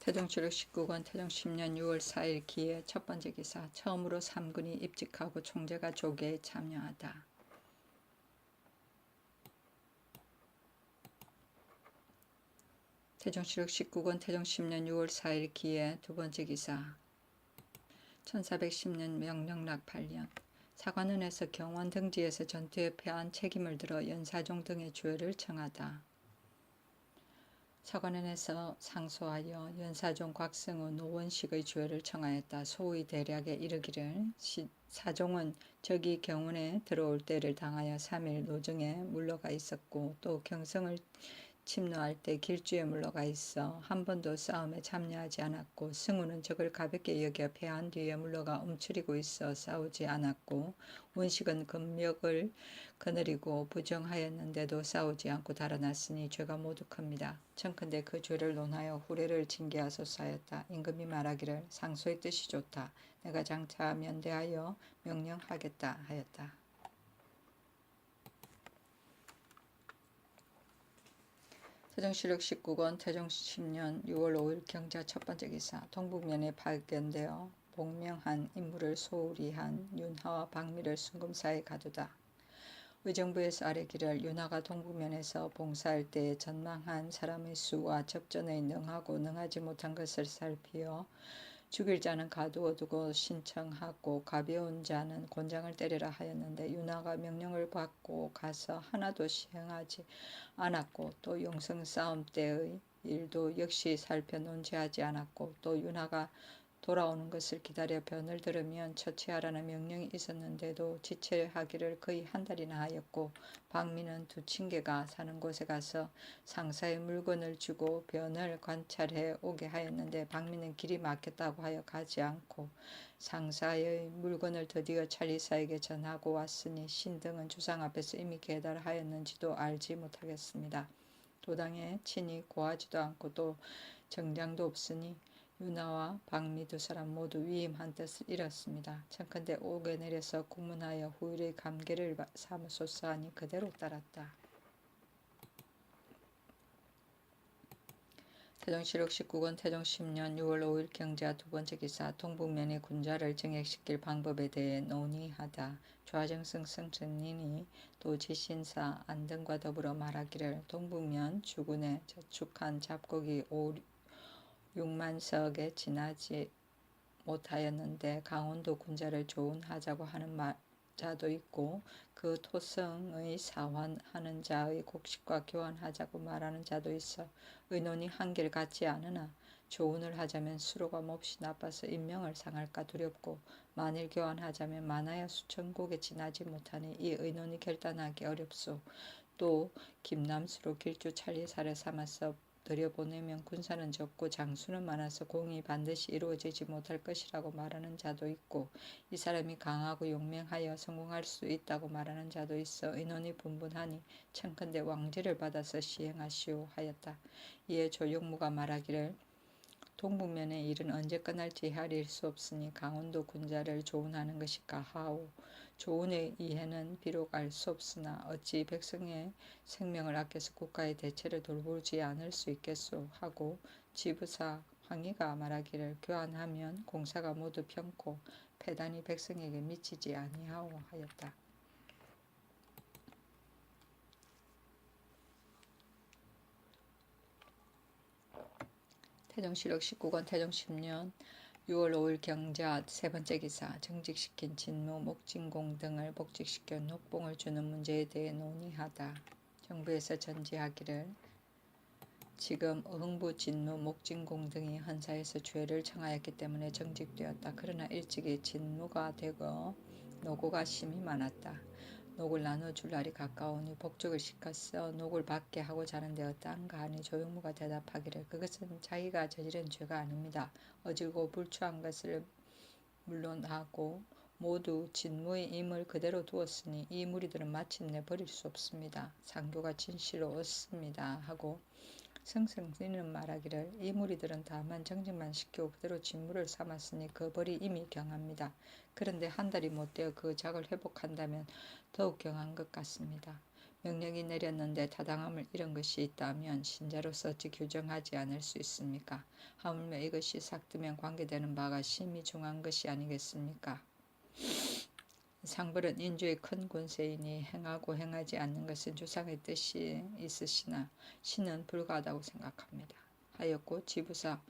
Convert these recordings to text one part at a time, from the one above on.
태종실록 19권 태종 10년 6월 4일 기해 첫 번째 기사. 처음으로 3군이 입직하고 총재가 조계에 참여하다. 태종실록 19권 태종 10년 6월 4일 기해 두 번째 기사. 1410년 명령락 8년 사관원에서 경원 등지에서 전투에 패한 책임을 들어 연사종 등의 주회를 청하다. 사관원에서 상소하여 연사종 곽승우 노원식의 주회를 청하였다. 소의 대략에 이르기를 사종은 적이 경원에 들어올 때를 당하여 3일 노정에 물러가 있었고 또 경성을 침노할 때 길주에 물러가 있어 한 번도 싸움에 참여하지 않았고 승우는 적을 가볍게 여겨 패한 뒤에 물러가 움츠리고 있어 싸우지 않았고 원식은 금력을 거느리고 부정하였는데도 싸우지 않고 달아났으니 죄가 모두 큽니다. 청컨대 그 죄를 논하여 후례를 징계하소서 하였다. 임금이 말하기를 상소의 뜻이 좋다. 내가 장차 면대하여 명령하겠다 하였다. 태종실록 19권 태종 10년 6월 5일 경자 첫 번째 기사. 동북면에 발견되어 복명한 인물을 소홀히 한 윤하와 박미를 순금사에 가두다. 의정부에서 아뢰기를 윤하가 동북면에서 봉사할 때에 전망한 사람의 수와 접전에 능하고 능하지 못한 것을 살피어 죽일 자는 가두어 두고 신청하고 가벼운 자는 곤장을 때리라 하였는데 윤하가 명령을 받고 가서 하나도 시행하지 않았고 또 용성 싸움 때의 일도 역시 살펴 논지하지 않았고 또 윤하가 돌아오는 것을 기다려 변을 들으면 처치하라는 명령이 있었는데도 지체하기를 거의 한 달이나 하였고 박미는 두 친개가 사는 곳에 가서 상사의 물건을 주고 변을 관찰해 오게 하였는데 박미는 길이 막혔다고 하여 가지 않고 상사의 물건을 드디어 찰리사에게 전하고 왔으니 신등은 주상 앞에서 이미 계달하였는지도 알지 못하겠습니다. 도당에 친히 고하지도 않고 또 정장도 없으니 윤하와 박미 두 사람 모두 위임한 뜻을 잃었습니다. 청컨대 옥에 내려서 국문하여 후일의 감계를 삼으소서 하니 그대로 따랐다. 태종실록 19권 태종 10년 6월 5일 경자 두 번째 기사. 동북면의 군자를 정액시킬 방법에 대해 논의하다. 좌정승 승천인이 또 지신사 안등과 더불어 말하기를 동북면 주군에 저축한 잡곡이 6만석에 지나지 못하였는데 강원도 군자를 조운하자고 하는 자도 있고 그 토성의 사환하는 자의 곡식과 교환하자고 말하는 자도 있어 의논이 한결 같지 않으나 조운을 하자면 수로가 몹시 나빠서 인명을 상할까 두렵고 만일 교환하자면 많아야 수천곡에 지나지 못하니 이 의논이 결단하기 어렵소. 또 김남수로 길주 찰리사를 삼아서 들여보내면 군사는 적고 장수는 많아서 공이 반드시 이루어지지 못할 것이라고 말하는 자도 있고 이 사람이 강하고 용맹하여 성공할 수 있다고 말하는 자도 있어 의논이 분분하니 청컨대 왕지를 받아서 시행하시오 하였다. 이에 조용무가 말하기를 동북면의 일은 언제 끝날지 헤아릴 수 없으니 강원도 군자를 조운하는 것이 가하오. 조운의 이해는 비록 알 수 없으나 어찌 백성의 생명을 아껴서 국가의 대체를 돌보지 않을 수 있겠소 하고 지부사 황희가 말하기를 교환하면 공사가 모두 편코 패단이 백성에게 미치지 아니하오 하였다. 태종실록 19권 태종 10년 6월 5일 경자 세 번째 기사. 정직시킨 진무, 목진공 등을 복직시켜 녹봉을 주는 문제에 대해 논의하다. 정부에서 전지하기를 지금 흥부, 진무, 목진공 등이 헌사에서 죄를 청하였기 때문에 정직되었다. 그러나 일찍이 진무가 되고 노고가 심히 많았다. 녹을 나눠줄 날이 가까우니 복직을 시켜서 녹을 받게 하고자 하는데 어떠한가 하니 조용무가 대답하기를 그것은 자기가 저지른 죄가 아닙니다. 어지고 불추한 것을 물론하고 모두 진무의 임을 그대로 두었으니 이 무리들은 마침내 버릴 수 없습니다. 상교가 진실로 얻습니다 하고 승승이는 말하기를 이 무리들은 다만 정직만 시키고 그대로 진무를 삼았으니 그 벌이 이미 경합니다. 그런데 한 달이 못되어 그 작을 회복한다면 더욱 경한 것 같습니다. 명령이 내렸는데 타당함을 잃은 것이 있다면 신자로서 어찌 규정하지 않을 수 있습니까? 하물며 이것이 삭되면 관계되는 바가 심히 중한 것이 아니겠습니까? 상벌은 인주의 큰 권세이니 행하고 행하지 않는 것은 조상의 뜻이 있으시나 신은 불가하다고 생각합니다. 하였고 지부사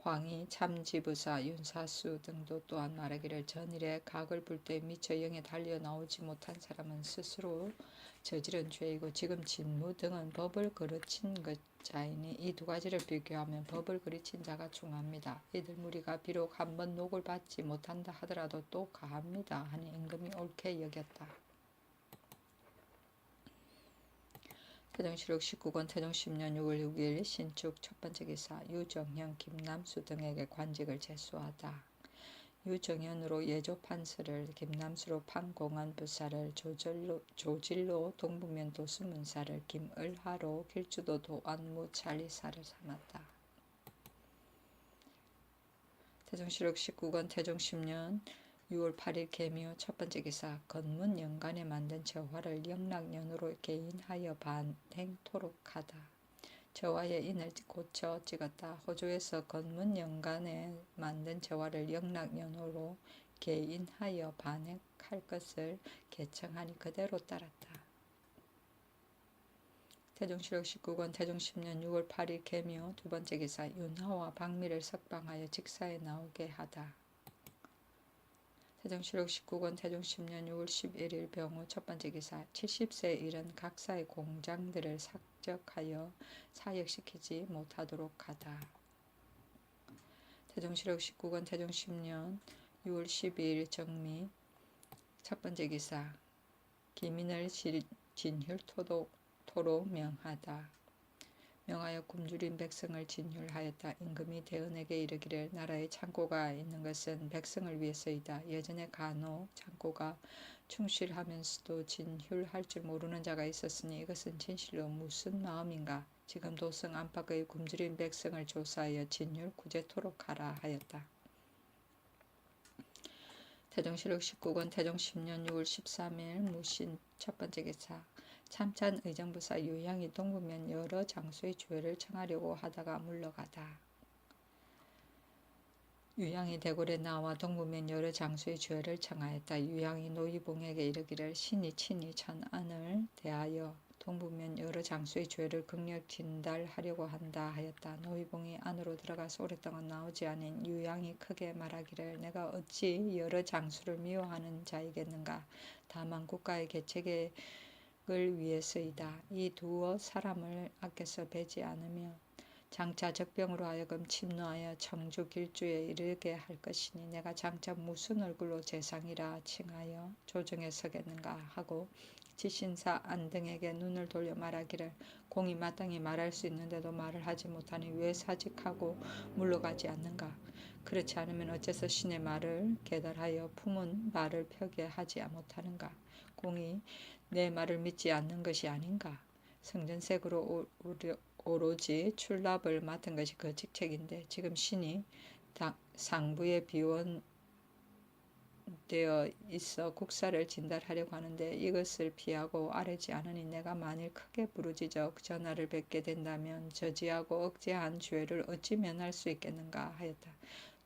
황희, 참지부사, 윤사수 등도 또한 말하기를 전일에 각을 불 때 미처 영에 달려 나오지 못한 사람은 스스로 저지른 죄이고 지금 진무 등은 법을 거르친 자이니 이 두 가지를 비교하면 법을 거르친 자가 중합니다. 이들 무리가 비록 한번 녹을 받지 못한다 하더라도 또 가합니다 하니 임금이 옳게 여겼다. 태종실록 19권 태종 10년 6월 6일 신축 첫번째 기사 유정현, 김남수 등에게 관직을 제수하다. 유정현으로 예조판서를, 김남수로 판공안부사를, 조질로 동북면 도수문사를, 김을하로 길주도 도안무 찰리사를 삼았다. 태종실록 19권 태종 10년 6월 8일 계묘 첫번째 기사 건문 연간에 만든 저화를 영락년으로 개인하여 반행토록 하다. 저화의 인을 고쳐 찍었다. 호조에서 건문 연간에 만든 저화를 영락년으로 개인하여 반행할 것을 개청하니 그대로 따랐다. 태종실록 19권 태종 10년 6월 8일 계묘 두번째 기사 윤하와 박미를 석방하여 직사에 나오게 하다. 태종실록 19권 태종 10년 6월 11일 병우 첫번째 기사 70세에 이른 각사의 공장들을 삭적하여 사역시키지 못하도록 하다. 태종실록 19권 태종 10년 6월 12일 정미 첫번째 기사 기민을 진휼토로 명하다. 명하여 굶주린 백성을 진휼하였다. 임금이 대언에게 이르기를 나라에 창고가 있는 것은 백성을 위해서이다. 예전에 간혹 창고가 충실하면서도 진휼할 줄 모르는 자가 있었으니 이것은 진실로 무슨 마음인가? 지금 도성 안팎의 굶주린 백성을 조사하여 진휼 구제토록 하라 하였다. 태종실록 19권 태종 10년 6월 13일 무신 첫번째 기사 참찬 의정부사 유양이 동북면 여러 장소의 조회를 청하려고 하다가 물러가다. 유양이 대궐에 나와 동북면 여러 장소의 조회를 청하였다. 유양이 노이봉에게 이르기를 신이 친히 천안을 대하여 동북면 여러 장소의 조회를 극력 진달하려고 한다 하였다. 노이봉이 안으로 들어가서 오랫동안 나오지 않은 유양이 크게 말하기를 내가 어찌 여러 장수를 미워하는 자이겠는가. 다만 국가의 계책에 을 위해서이다. 이 두어 사람을 아껴서 베지 않으며 장차 적병으로 하여금 침노하여 청주 길주에 이르게 할 것이니 내가 장차 무슨 얼굴로 재상이라 칭하여 조정에 서겠는가 하고 지신사 안등에게 눈을 돌려 말하기를 공이 마땅히 말할 수 있는데도 말을 하지 못하니 왜 사직하고 물러가지 않는가. 그렇지 않으면 어째서 신의 말을 계달하여 품은 말을 펴게 하지 못하는가. 공이 내 말을 믿지 않는 것이 아닌가. 성전색으로 오로지 출납을 맡은 것이 그 직책인데 지금 신이 상부에 비원되어 있어 국사를 진달하려고 하는데 이것을 피하고 아뢰지 않으니 내가 만일 크게 부르짖어 전하를 뵙게 된다면 저지하고 억제한 죄를 어찌 면할 수 있겠는가 하였다.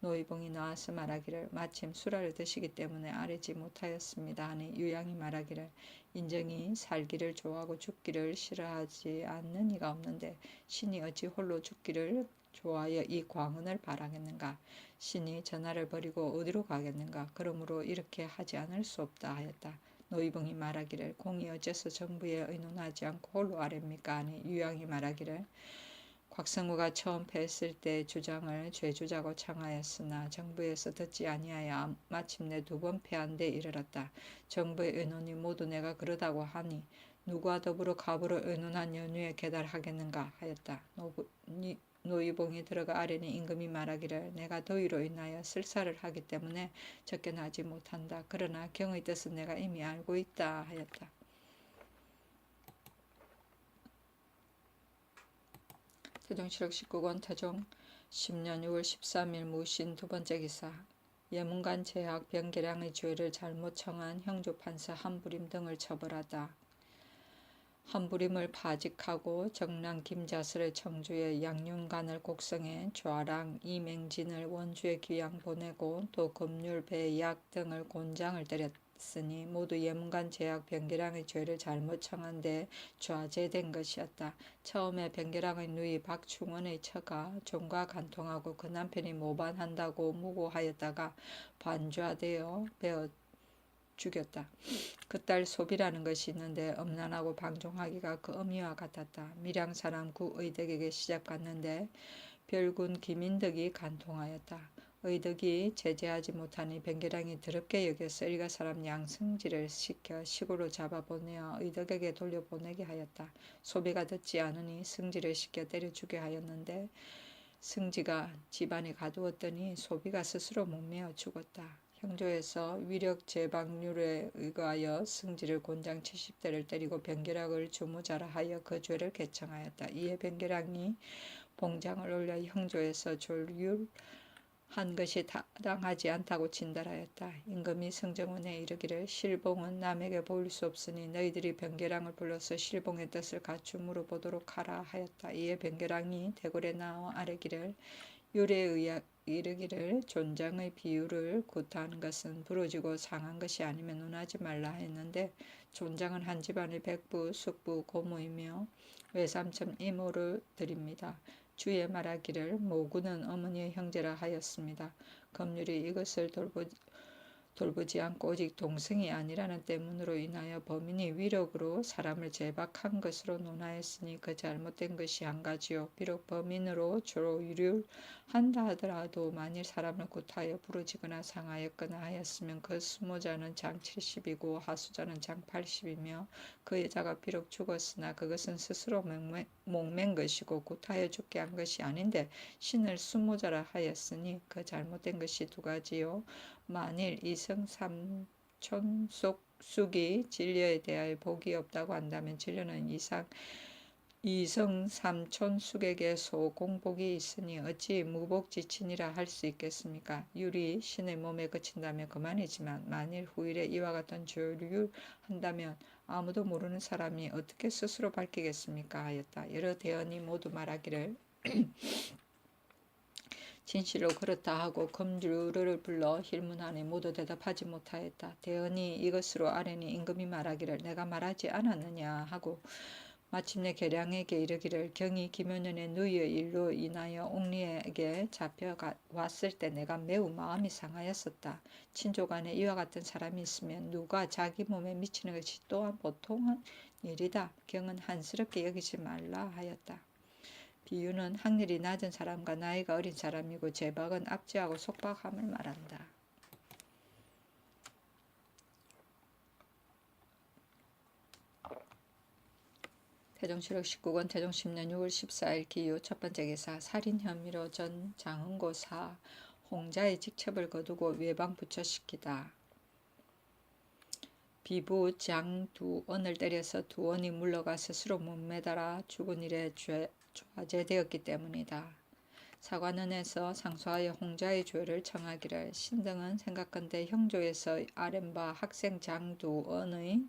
노이봉이 나와서 말하기를 마침 술화를 드시기 때문에 아뢰지 못하였습니다 하니 유양이 말하기를 인정이 살기를 좋아하고 죽기를 싫어하지 않는 이가 없는데 신이 어찌 홀로 죽기를 좋아하여 이 광은을 바라겠는가. 신이 전하를 버리고 어디로 가겠는가. 그러므로 이렇게 하지 않을 수 없다 하였다. 노이봉이 말하기를 공이 어째서 정부에 의논하지 않고 홀로 아뢰입니까 하니 유양이 말하기를 곽성우가 처음 패했을 때 주장을 죄주자고 청하였으나 정부에서 듣지 아니하여 마침내 2번 패한 데 이르렀다. 정부의 의논이 모두 내가 그러다고 하니 누구와 더불어 갑으로 의논한 연유에 계달하겠는가 하였다. 노이봉이 들어가 아뢰니 임금이 말하기를 내가 더위로 인하여 쓸사를 하기 때문에 접견하지 못한다. 그러나 경의 뜻은 내가 이미 알고 있다 하였다. 태종실록 19권 태종 10년 6월 13일 무신 두번째 기사 예문관 제약 병계량의 죄를 잘못 청한 형조판사 한부림 등을 처벌하다. 한부림을 파직하고 정랑 김자설의 청주에 양윤간을 곡성에 좌랑 이맹진을 원주에 귀양 보내고 또 검률 배약 등을 곤장을 때렸으니 모두 예문간 제약 변계량의 죄를 잘못 청한데 좌제된 것이었다. 처음에 변계량의 누이 박충원의 처가 종과 간통하고 그 남편이 모반한다고 무고하였다가 반좌되어 베어 죽였다. 그 딸 소비라는 것이 있는데 엄난하고 방종하기가 그 어미와 같았다. 밀양 사람 구의덕에게 시집 갔는데 별군 김인덕이 간통하였다. 의덕이 제재하지 못하니 변계량이 더럽게 여겨서 일가 사람 양승지를 시켜 시골로 잡아보내어 의덕에게 돌려보내게 하였다. 소비가 듣지 않으니 승지를 시켜 때려주게 하였는데 승지가 집안에 가두었더니 소비가 스스로 목매어 죽었다. 형조에서 위력 제방률에 의거하여 승지를 곤장 70대를 때리고 변계량을 주무자라 하여 그 죄를 개청하였다. 이에 변계량이 봉장을 올려 형조에서 졸률한 것이 타당하지 않다고 진달하였다. 임금이 승정원에 이르기를 실봉은 남에게 보일 수 없으니 너희들이 변계량을 불러서 실봉의 뜻을 갖춤으로 보도록 하라 하였다. 이에 변계량이 대궐에 나와 아뢰기를 율에 이르기를 존장의 비유를 구타하는 것은 부러지고 상한 것이 아니면 논하지 말라 했는데 존장은 한 집안의 백부, 숙부, 고모이며 외삼촌 이모를 드립니다. 주에 말하기를 모구는 어머니의 형제라 하였습니다. 검률이 이것을 돌보지 않고 오직 동생이 아니라는 때문으로 인하여 범인이 위력으로 사람을 제박한 것으로 논하였으니 그 잘못된 것이 한 가지요. 비록 범인으로 조율한다 하더라도 만일 사람을 구타하여 부러지거나 상하였거나 하였으면 그 수모자는 장 70이고 하수자는 장 80이며 그 여자가 비록 죽었으나 그것은 스스로 목맨 것이고 구타하여 죽게 한 것이 아닌데 신을 수모자라 하였으니 그 잘못된 것이 두 가지요. 만일 이성 삼촌 쑥이 진료에 대하여 복이 없다고 한다면 진료는 이성 삼촌 쑥에게 소공복이 있으니 어찌 무복지친이라 할 수 있겠습니까? 율이 신의 몸에 그친다면 그만이지만 만일 후일에 이와 같은 조율한다면 아무도 모르는 사람이 어떻게 스스로 밝히겠습니까? 하였다. 여러 대언이 모두 말하기를 진실로 그렇다 하고 검주를 불러 힐문하니 모두 대답하지 못하였다. 대언이 이것으로 아뢰니 임금이 말하기를 내가 말하지 않았느냐 하고 마침내 계량에게 이르기를 경이 김효년의 누이의 일로 인하여 옥리에게 잡혀왔을 때 내가 매우 마음이 상하였었다. 친족안에 이와 같은 사람이 있으면 누가 자기 몸에 미치는 것이 또한 보통한 일이다. 경은 한스럽게 여기지 말라 하였다. 비유는 학렬이 낮은 사람과 나이가 어린 사람이고 제박은 압제하고 속박함을 말한다. 태종실록 19권 태종 10년 6월 14일 기유 첫 번째 기사 살인 혐의로 전 장흥고사 홍자의 직첩을 거두고 외방 부처시키다. 비부 장두언을 때려서 두언이 물러가 스스로 못 매달아 죽은 일에 좌제되었기 때문이다. 사관원에서 상소하여 홍자의 죄를 청하기를 신등은 생각건대 형조에서 아랜바 학생 장두언의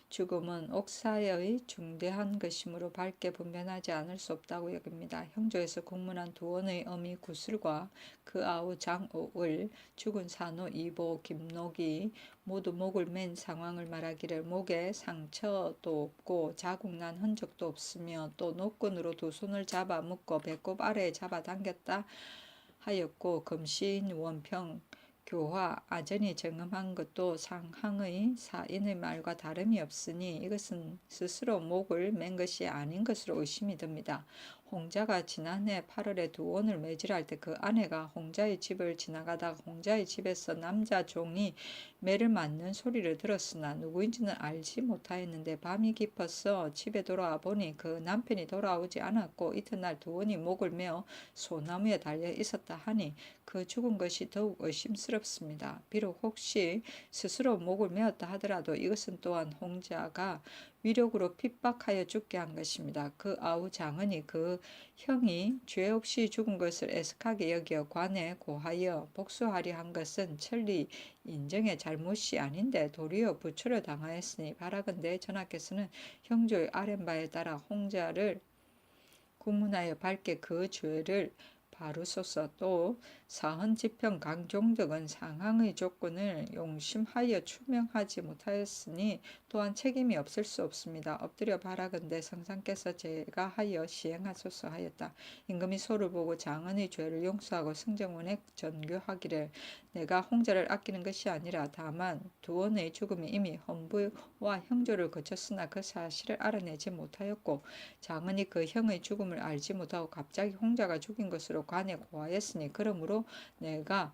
죽음은 옥사의 중대한 것이므로 밝게 분별하지 않을 수 없다고 여깁니다. 형조에서 국문한 두원의 어미 구슬과 그 아우 장옥을 죽은 산호 이보 김록이 모두 목을 맨 상황을 말하기를 목에 상처도 없고 자국난 흔적도 없으며 또 노끈으로 두 손을 잡아 묶어 배꼽 아래에 잡아 당겼다 하였고 금신 원평 교화 아전이 정음한 것도 상항의 사인의 말과 다름이 없으니 이것은 스스로 목을 맨 것이 아닌 것으로 의심이 듭니다. 홍자가 지난해 8월에 두원을 매질할 때 그 아내가 홍자의 집을 지나가다가 홍자의 집에서 남자 종이 매를 맞는 소리를 들었으나 누구인지는 알지 못하였는데 밤이 깊어서 집에 돌아와 보니 그 남편이 돌아오지 않았고 이튿날 두원이 목을 메어 소나무에 달려 있었다 하니 그 죽은 것이 더욱 의심스럽습니다. 비록 혹시 스스로 목을 메었다 하더라도 이것은 또한 홍자가 위력으로 핍박하여 죽게 한 것입니다. 그 아우 장은이 그 형이 죄 없이 죽은 것을 애석하게 여겨 관에 고하여 복수하려 한 것은 천리 인정의 잘못이 아닌데 도리어 부추려 당하였으니 바라건대 전하께서는 형조의 아랫바에 따라 홍자를 구문하여 밝게 그 죄를 바루소서. 또 사헌지평 강종덕은 상항의 조건을 용심하여 추명하지 못하였으니 또한 책임이 없을 수 없습니다. 엎드려 바라건대 성상께서 제가 하여 시행하소서 하였다. 임금이 소를 보고 장언의 죄를 용서하고 승정원에 전교하기를 내가 홍자를 아끼는 것이 아니라 다만 두원의 죽음이 이미 헌부와 형조를 거쳤으나 그 사실을 알아내지 못하였고 장은이 그 형의 죽음을 알지 못하고 갑자기 홍자가 죽인 것으로 관에 고하였으니 그러므로 내가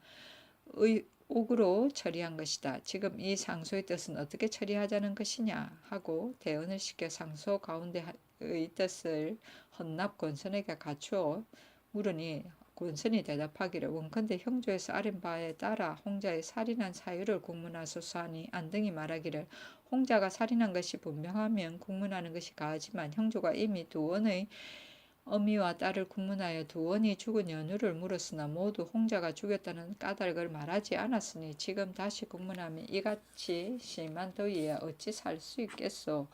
옥으로 처리한 것이다. 지금 이 상소의 뜻은 어떻게 처리하자는 것이냐 하고 대언을 시켜 상소 가운데의 뜻을 헌납 권선에게 갖추어 물으니 권선이 대답하기를 원컨대 형조에서 아린 바에 따라 홍자의 살인한 사유를 국문하소서 하니 안등이 말하기를 홍자가 살인한 것이 분명하면 국문하는 것이 가하지만 형조가 이미 두 원의 어미와 딸을 국문하여 두 원이 죽은 연유를 물었으나 모두 홍자가 죽였다는 까닭을 말하지 않았으니 지금 다시 국문하면 이같이 심한 더위에 어찌 살 수 있겠소.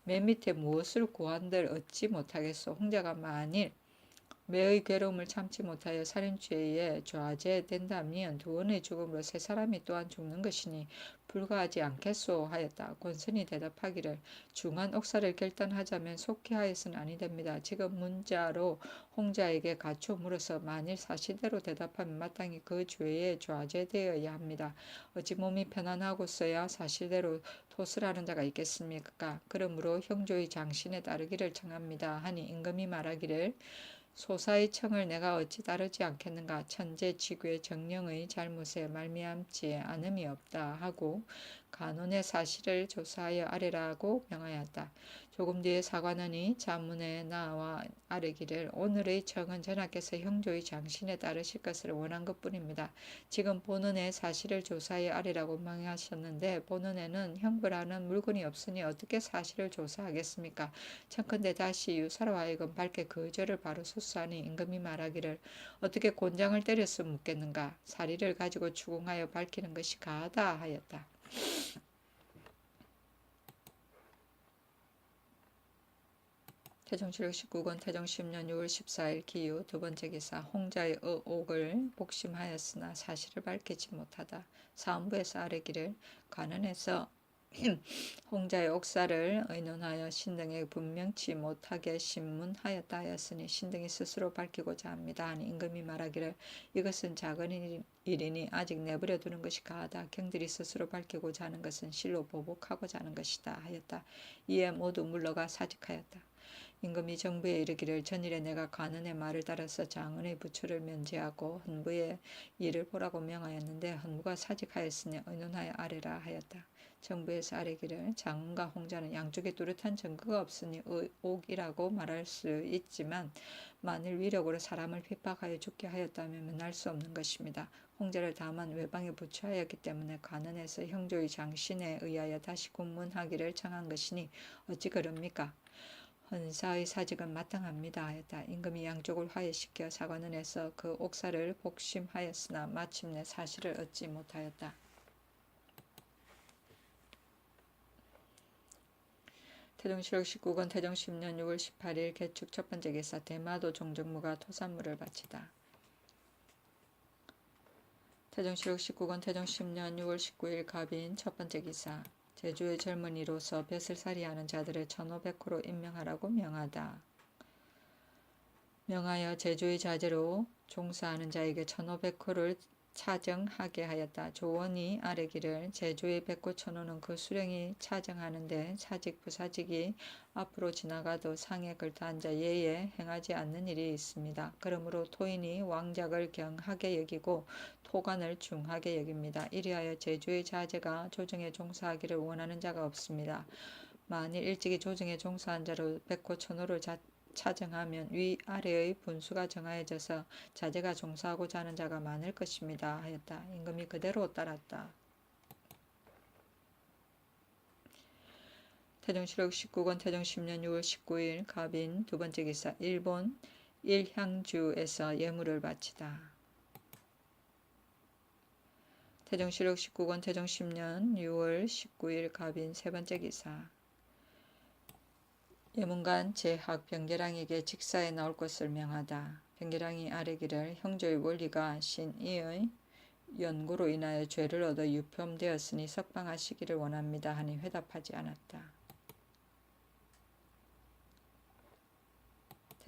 맨 밑에 무엇을 구한들 얻지 못하겠소. 홍자가 만일 매의 괴로움을 참지 못하여 살인죄에 좌제된다면 두 원의 죽음으로 세 사람이 또한 죽는 것이니 불가하지 않겠소 하였다. 권선이 대답하기를 중한 옥사를 결단하자면 속히 하여서는 아니 됩니다. 지금 문자로 홍자에게 갖춰 물어서 만일 사실대로 대답하면 마땅히 그 죄에 좌제되어야 합니다. 어찌 몸이 편안하고서야 사실대로 토설하는 자가 있겠습니까? 그러므로 형조의 장신에 따르기를 청합니다. 하니 임금이 말하기를 소사의 청을 내가 어찌 따르지 않겠는가. 천재 지구의 정령의 잘못에 말미암지 않음이 없다 하고 간원의 사실을 조사하여 아뢰라고 명하였다. 조금 뒤에 사관원이 자문에 나와 아뢰기를 오늘의 청은 전하께서 형조의 장신에 따르실 것을 원한 것뿐입니다. 지금 본원의 사실을 조사하여 아뢰라고 명하셨는데 본원에는 형벌하는 물건이 없으니 어떻게 사실을 조사하겠습니까? 청컨대 다시 유사로 하여금 밝게 그 죄를 바로 소수하니 임금이 말하기를 어떻게 곤장을 때려서 묻겠는가. 사리를 가지고 추궁하여 밝히는 것이 가하다 하였다. 태종실록 19권 태종 10년 6월 14일 기유 두 번째 기사 홍자의 의혹을 복심하였으나 사실을 밝히지 못하다. 사헌부에서 아뢰기를 관원에서 홍자의 옥사를 의논하여 신등에 분명치 못하게 신문하였다 하였으니 신등이 스스로 밝히고자 합니다. 하니 임금이 말하기를 이것은 작은 일이니 아직 내버려 두는 것이 가하다. 경들이 스스로 밝히고자 하는 것은 실로 보복하고자 하는 것이다 하였다. 이에 모두 물러가 사직하였다. 임금이 정부에 이르기를 전일에 내가 관원의 말을 따라서 장은의 부처를 면제하고 헌부의 일을 보라고 명하였는데 헌부가 사직하였으니 의논하여 아뢰라 하였다. 정부에서 아뢰기를 장은과 홍자는 양쪽에 뚜렷한 증거가 없으니 의혹이라고 말할 수 있지만 만일 위력으로 사람을 핍박하여 죽게 하였다면 면할 수 없는 것입니다. 홍자를 다만 외방에 부처하였기 때문에 관원에서 형조의 장신에 의하여 다시 군문하기를 청한 것이니 어찌 그럽니까? 헌사의 사직은 마땅합니다 하였다. 임금이 양쪽을 화해시켜 사관원에서 그 옥사를 복심하였으나 마침내 사실을 얻지 못하였다. 태종실록 19권 태종 10년 6월 18일 개축 첫 번째 기사 대마도 종정무가 토산물을 바치다. 태종실록 19권 태종 10년 6월 19일 갑인 첫 번째 기사 제주의 젊은이로서 벼슬살이하는 자들을 1500호로 임명하라고 명하다. 명하여 제주의 자제로 종사하는 자에게 1500호를 차정하게 하였다. 조원이 아뢰기를 제주의 백호 천호는 그 수령이 차정하는데 사직 부사직이 앞으로 지나가도 상에 걸터 앉아 예에 행하지 않는 일이 있습니다. 그러므로 토인이 왕작을 경하게 여기고 토관을 중하게 여깁니다. 이리하여 제주의 자제가 조정에 종사하기를 원하는 자가 없습니다. 만일 일찍이 조정에 종사한 자로 백호 천호를 차정하면 위아래의 분수가 정하여져서 자제가 종사하고자 하는 자가 많을 것입니다 하였다. 임금이 그대로 따랐다. 태종실록 19권 태종 10년 6월 19일 갑인 두 번째 기사 일본 일향주에서 예물을 바치다. 태종실록 19권 태종 10년 6월 19일 갑인 세 번째 기사 예문관 제학 병계랑에게 직사에 나올 것을 명하다. 병계랑이 아뢰기를 형조의 원리가 신이의 연구로 인하여 죄를 얻어 유품되었으니 석방하시기를 원합니다 하니 회답하지 않았다.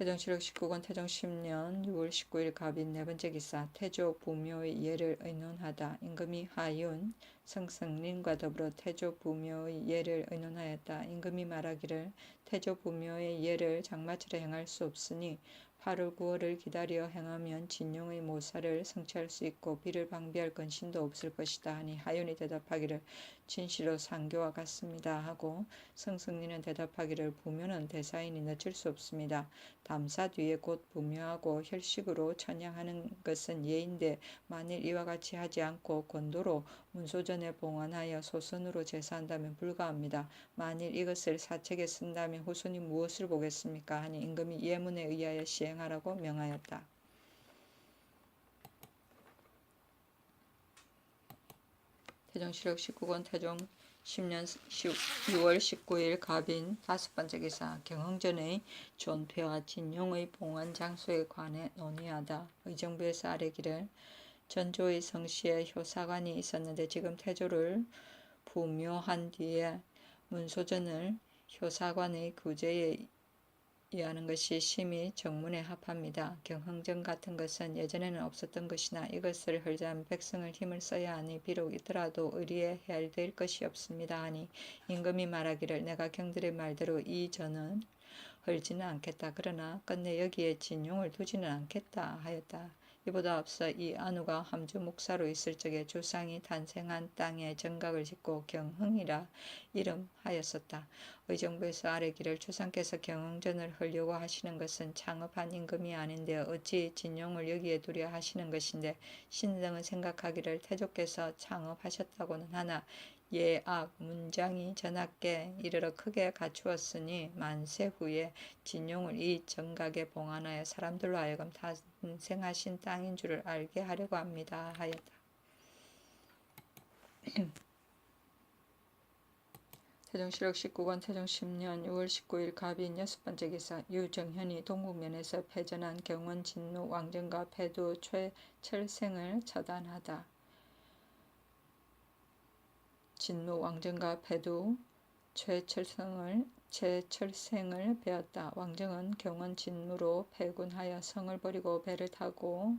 태종실록 19권 태종 10년 6월 19일 갑인 네 번째 기사 태조 부묘의 예를 의논하다. 임금이 하윤 성승린과 더불어 태조 부묘의 예를 의논하였다. 임금이 말하기를 태조 부묘의 예를 장마철에 행할 수 없으니 8월 9월을 기다려 행하면 진용의 모사를 성취할 수 있고 비를 방비할 근심도 없을 것이다 하니 하윤이 대답하기를 진시로 상교와 같습니다 하고 성승리는 대답하기를 부묘는 대사이니 늦출 수 없습니다. 담사 뒤에 곧 부묘하고 혈식으로 천양하는 것은 예인데 만일 이와 같이 하지 않고 권도로 문소전에 봉헌하여 소선으로 제사한다면 불가합니다. 만일 이것을 사책에 쓴다면 후손이 무엇을 보겠습니까 하니 임금이 예문에 의하여 시행하라고 명하였다. 태종실록 19권 태종 10년 6월 19일 갑인 다섯 번째 기사 경흥전의 존폐와 진용의 봉헌 장소에 관해 논의하다. 의정부에서 아뢰기를 전조의 성시에 효사관이 있었는데 지금 태조를 부묘한 뒤에 문소전을 효사관의 구제에 이하는 것이 심히 정문에 합합니다. 경흥전 같은 것은 예전에는 없었던 것이나 이것을 헐자면 백성을 힘을 써야 하니 비록 있더라도 의리에 해할 것이 없습니다 하니 임금이 말하기를 내가 경들의 말대로 이 전은 헐지는 않겠다. 그러나 끝내 여기에 진용을 두지는 않겠다 하였다. 이보다 앞서 이 안우가 함주 목사로 있을 적에 주상이 탄생한 땅에 정각을 짓고 경흥이라 이름하였었다. 의정부에서 아뢰기를 주상께서 경흥전을 하려고 하시는 것은 창업한 임금이 아닌데 어찌 진용을 여기에 두려 하시는 것인데 신등은 생각하기를 태조께서 창업하셨다고는 하나 예악 문장이 전하께 이르러 크게 갖추었으니 만세 후에 진용을 이 정각에 봉헌하여 사람들로 하여금 탄생하신 땅인 줄을 알게 하려고 합니다 하였다. 태종실록 19권 태종 10년 6월 19일 갑인 여섯 번째 기사 유정현이 동국면에서 패전한 경원 진노 왕정과 패두 최철생을 처단하다. 진노 왕정과 패두 최철생을 베었다. 왕정은 경원 진무로 패군하여 성을 버리고 배를 타고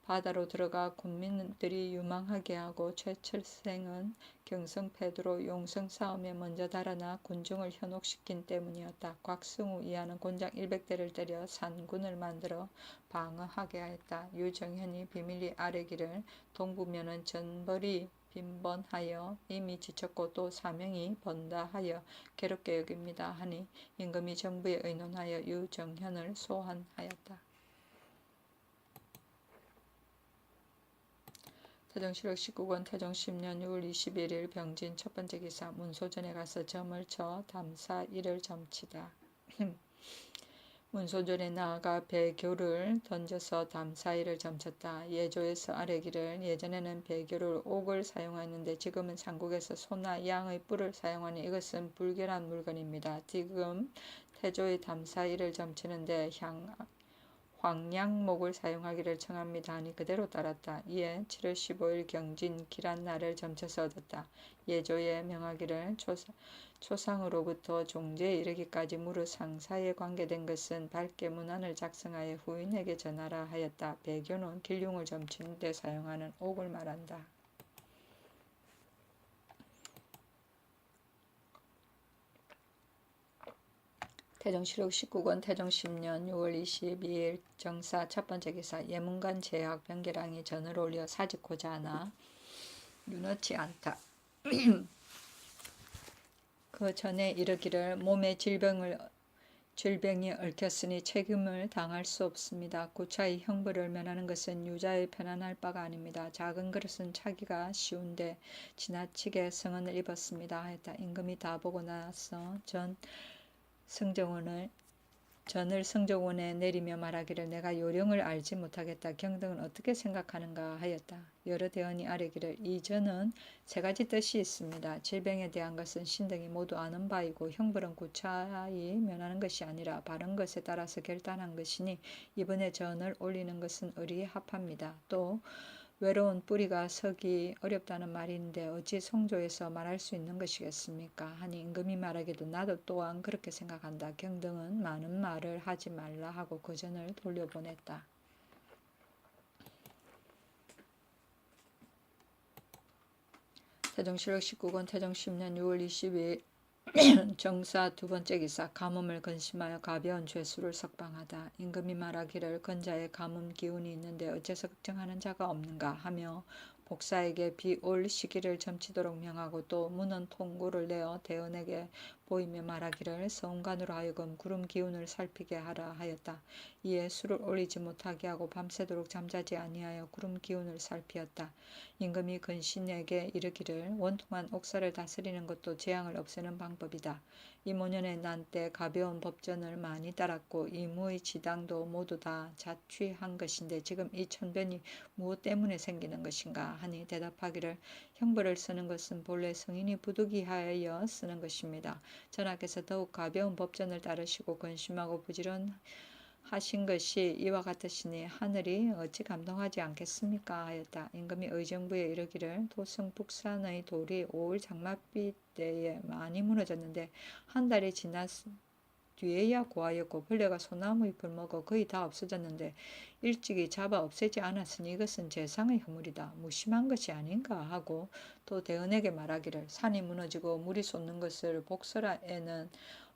바다로 들어가 군민들이 유망하게 하고 최철생은 경성 패두로 용성 싸움에 먼저 달아나 군중을 현혹시킨 때문이었다. 곽승우 이하는 곤장 100대를 때려 산군을 만들어 방어하게 하였다. 유정현이 비밀리 아뢰기를 동부면은 전벌이 빈번하여 이미 지쳤고 또 사명이 번다 하여 괴롭게 여깁니다 하니 임금이 정부에 의논하여 유정현을 소환하였다. 태종실록 19권 태종 10년 6월 21일 병진 첫 번째 기사 문소전에 가서 점을 쳐 담사 이를 점치다. 문소전에 나아가 배교를 던져서 담사이를 점쳤다. 예조에서 아뢰기를 예전에는 배교를 옥을 사용하였는데 지금은 삼국에서 소나 양의 뿔을 사용하니 이것은 불결한 물건입니다. 지금 태조의 담사이를 점치는데 황량목을 사용하기를 청합니다 하니 그대로 따랐다. 이에 7월 15일 경진 길한 날을 점쳐서 얻었다. 예조에 명하기를 초상으로부터 종제에 이르기까지 무릇 상사에 관계된 것은 밝게 문안을 작성하여 후인에게 전하라 하였다. 배교는 길흉을 점치는 데 사용하는 옥을 말한다. 태종실록 19권 태종 10년 6월 22일 정사 첫 번째 기사 예문관 제약 병계랑이 전을 올려 사직고자 하나 윤허치 않다. 그 전에 이르기를 몸에 질병을 질병이 얽혔으니 책임을 당할 수 없습니다. 구차히 형벌을 면하는 것은 유자의 편안할 바가 아닙니다. 작은 그릇은 차기가 쉬운데 지나치게 성은을 입었습니다. 하였다. 임금이 다 보고 나서 전을 성정원에 내리며 말하기를 내가 요령을 알지 못하겠다. 경등은 어떻게 생각하는가 하였다. 여러 대원이 아뢰기를 이 전은 세 가지 뜻이 있습니다. 질병에 대한 것은 신등이 모두 아는 바이고 형벌은 구차히 면하는 것이 아니라 바른 것에 따라서 결단한 것이니 이번에 전을 올리는 것은 의리에 합합니다. 또 외로운 뿌리가 서기 어렵다는 말이 있는데 어찌 성조에서 말할 수 있는 것이겠습니까? 하니 임금이 말하기도 나도 또한 그렇게 생각한다. 경등은 많은 말을 하지 말라 하고 그 전을 돌려보냈다. 태종실록 19권 태종 10년 6월 22일 정사 두 번째 기사 가뭄을 근심하여 가벼운 죄수를 석방하다. 임금이 말하기를 건자의 가뭄 기운이 있는데 어째서 걱정하는 자가 없는가 하며 복사에게 비 올 시기를 점치도록 명하고 또 무는 통구를 내어 대원에게 보이며 말하기를 서운관으로 하여금 구름 기운을 살피게 하라 하였다. 이에 술을 올리지 못하게 하고 밤새도록 잠자지 아니하여 구름 기운을 살피었다. 임금이 근신에게 이르기를 원통한 옥사를 다스리는 것도 재앙을 없애는 방법이다. 이 모년에 난 때 가벼운 법전을 많이 따랐고 이 무의 지당도 모두 다 자취한 것인데 지금 이 천변이 무엇 때문에 생기는 것인가 하니 대답하기를 형벌을 쓰는 것은 본래 성인이 부득이하여 쓰는 것입니다. 전하께서 더욱 가벼운 법전을 따르시고 근심하고 부지런하신 것이 이와 같으시니 하늘이 어찌 감동하지 않겠습니까 하였다. 임금이 의정부에 이르기를 도성 북산의 돌이 5월 장맛비 때에 많이 무너졌는데 한 달이 지났 뒤에야 고하였고 벌레가 소나무 잎을 먹어 거의 다 없어졌는데 일찍이 잡아 없애지 않았으니 이것은 재상의 허물이다. 무심한 것이 아닌가 하고 또 대언에게 말하기를 산이 무너지고 물이 솟는 것을 복설에는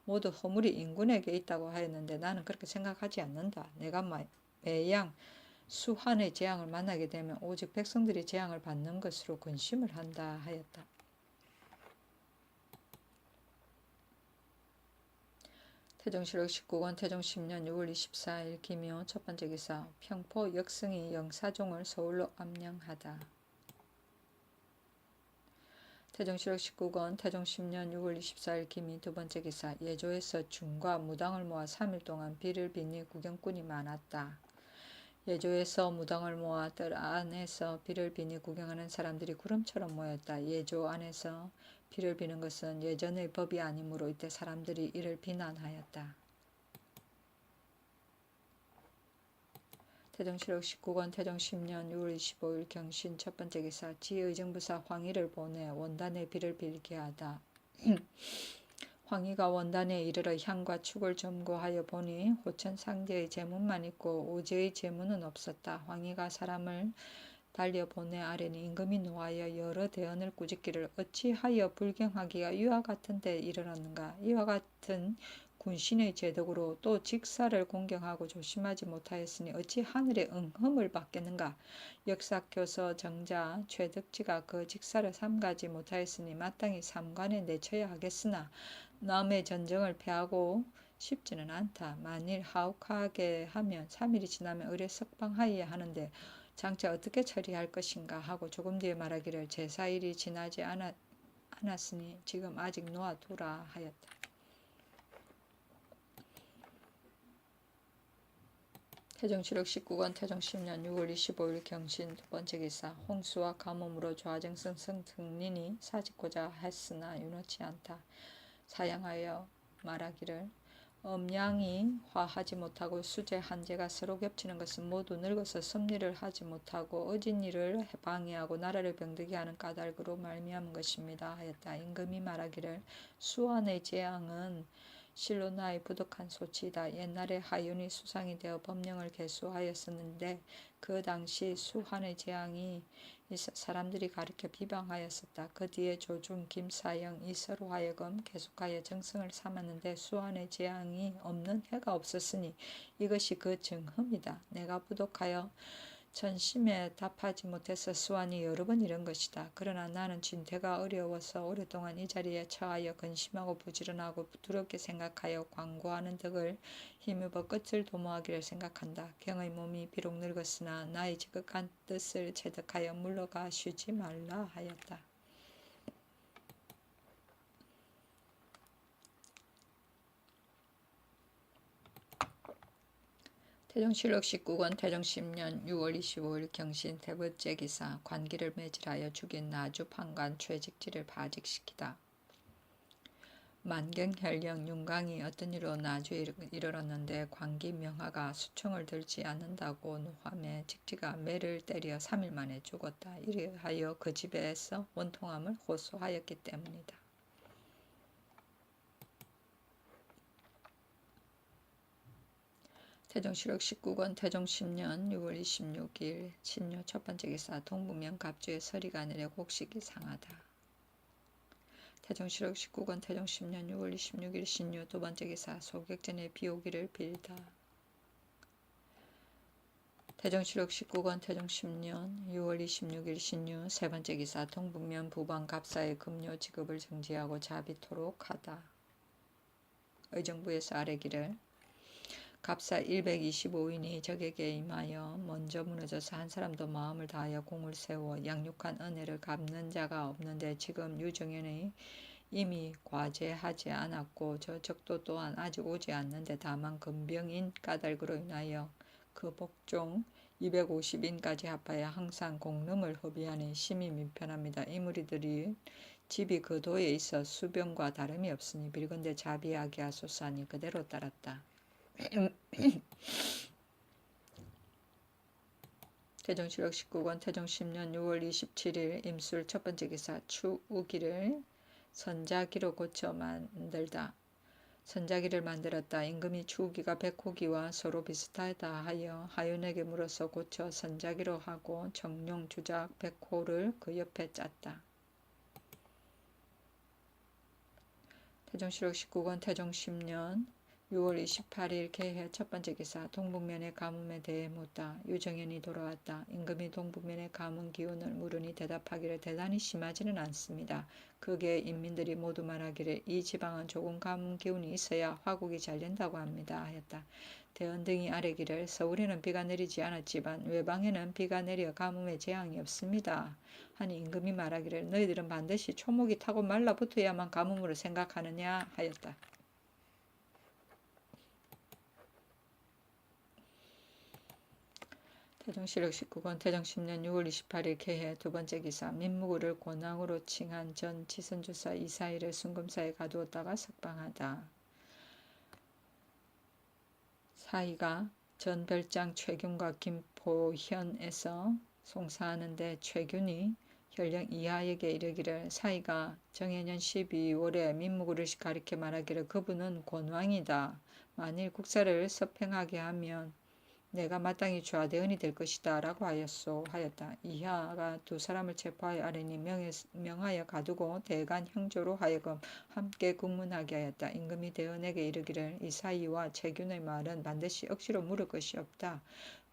모두 허물이 인군에게 있다고 하였는데 나는 그렇게 생각하지 않는다. 내가 매양 수환의 재앙을 만나게 되면 오직 백성들이 재앙을 받는 것으로 근심을 한다 하였다. 태종실록 19권 태종 10년 6월 24일 기묘 첫 번째 기사 평포 역승이 영사종을 서울로 암령하다. 태종실록 19권 태종 10년 6월 24일 기미 두 번째 기사 예조에서 중과 무당을 모아 3일 동안 비를 빚니 구경꾼이 많았다. 예조에서 무당을 모아 뜰 안에서 비를 비니 구경하는 사람들이 구름처럼 모였다. 예조 안에서 비를 비는 것은 예전의 법이 아니므로 이때 사람들이 이를 비난하였다. 태종실록 19권 태종 10년 6월 25일 경신 첫 번째 기사 지의정부사 황희를 보내 원단에 비를 빌게 하다. 황희가 원단에 이르러 향과 축을 점거하여 보니 호천 상제의 제문만 있고 오제의 제문은 없었다. 황희가 사람을 달려 보내 아래니 임금이 노하여 여러 대언을 꾸짖기를 어찌하여 불경하기가 이와 같은 데 이르렀는가. 이와 같은 군신의 제독으로 또 직사를 공경하고 조심하지 못하였으니 어찌 하늘의 응흠을 받겠는가. 역사교서 정자 최덕지가 그 직사를 삼가지 못하였으니 마땅히 삼관에 내쳐야 하겠으나 남의 전정을 패하고 싶지는 않다. 만일 하옥하게 하면 3일이 지나면 의뢰 석방하여야 하는데 장차 어떻게 처리할 것인가 하고 조금 뒤에 말하기를 제사일이 지나지 않았으니 지금 아직 놓아두라 하였다. 태종실록 19권 태종 10년 6월 25일 경신 두 번째 기사 홍수와 가뭄으로 좌정승 등린이 사짓고자 했으나 윤호치 않다. 사양하여 말하기를 엄양이 화하지 못하고 수재 한재가 서로 겹치는 것은 모두 늙어서 섭리를 하지 못하고 어진 일을 방해하고 나라를 병들게 하는 까닭으로 말미암은 것입니다 하였다. 임금이 말하기를 수완의 재앙은 실로 나의 부득한 소치이다. 옛날에 하윤이 수상이 되어 법령을 개수하였었는데 그 당시 수환의 재앙이 있어 사람들이 가르쳐 비방하였었다. 그 뒤에 조중, 김사영, 이서로 하여금 계속하여 정승을 삼았는데 수환의 재앙이 없는 해가 없었으니 이것이 그 증흠이다. 내가 부독하여 전심에 답하지 못해서 수완이 여러 번 이런 것이다. 그러나 나는 진퇴가 어려워서 오랫동안 이 자리에 처하여 근심하고 부지런하고 두렵게 생각하여 광고하는 덕을 힘입어 끝을 도모하기를 생각한다. 경의 몸이 비록 늙었으나 나의 지극한 뜻을 체득하여 물러가 쉬지 말라 하였다. 태종실록 19권 태종 10년 6월 25일 경신 대번째 기사 관기를 매질하여 죽인 나주 판관 최직지를 파직시키다. 만경혈령 윤광이 어떤 일로 나주에 이르렀는데 관기 명하가 수청을 들지 않는다고 노함에 직지가 매를 때려 3일 만에 죽었다. 이리하여 그 집에서 원통함을 호소하였기 때문이다. 태종실록 19권 태종 10년 6월 26일 신유 첫번째 기사 동북면 갑주의 서리가 내려 곡식이 상하다. 태종실록 19권 태종 10년 6월 26일 신유 두번째 기사 소격전에 비오기를 빌다. 태종실록 19권 태종 10년 6월 26일 신유 세번째 기사 동북면 부방 갑사의 급료 지급을 정지하고 자비토록 하다. 의정부에서 아뢰기를 갑사 125인이 적에게 임하여 먼저 무너져서 한 사람도 마음을 다하여 공을 세워 양육한 은혜를 갚는 자가 없는데 지금 유정현이 이미 과제하지 않았고 저 적도 또한 아직 오지 않는데 다만 근병인 까닭으로 인하여 그 복종 250인까지 합하여 항상 공름을 허비하니 심히 민편합니다. 이 무리들이 집이 그 도에 있어 수병과 다름이 없으니 빌건대 자비하게 하소서 하니 그대로 따랐다. 태종실록 19권 태종 10년 6월 27일 임술 첫번째 기사 추우기를 선자기로 고쳐 만들다. 선자기를 만들었다. 임금이 추우기가 백호기와 서로 비슷하다 하여 하윤에게 물어서 고쳐 선자기로 하고 정룡 주작 백호를 그 옆에 짰다. 태종실록 19권 태종 10년 6월 28일 개해 첫번째 기사 동북면의 가뭄에 대해 묻다. 유정현이 돌아왔다. 임금이 동북면의 가뭄 기운을 물으니 대답하기를 대단히 심하지는 않습니다. 그게 인민들이 모두 말하기를 이 지방은 조금 가뭄 기운이 있어야 화국이 잘 된다고 합니다 하였다. 대언 등이 아뢰기를 서울에는 비가 내리지 않았지만 외방에는 비가 내려 가뭄에 재앙이 없습니다 하니 임금이 말하기를 너희들은 반드시 초목이 타고 말라붙어야만 가뭄으로 생각하느냐 하였다. 태종실록 19권 태종 10년 6월 28일 개해 두번째 기사 민무구를 권왕으로 칭한 전 지선주사 이사일을 순금사에 가두었다가 석방하다. 사이가 전 별장 최균과 김포현에서 송사하는데 최균이 현령 이하에게 이르기를 사이가 정해년 12월에 민무구를 가리켜 말하기를 그분은 권왕이다. 만일 국사를 서팽하게 하면 내가 마땅히 좌대언이 될 것이다 라고 하였다. 이하가 두 사람을 체포하여 아뢰니 명하여 가두고 대간 형조로 하여금 함께 국문하게 하였다. 임금이 대언에게 이르기를 이 사이와 최균의 말은 반드시 억지로 물을 것이 없다.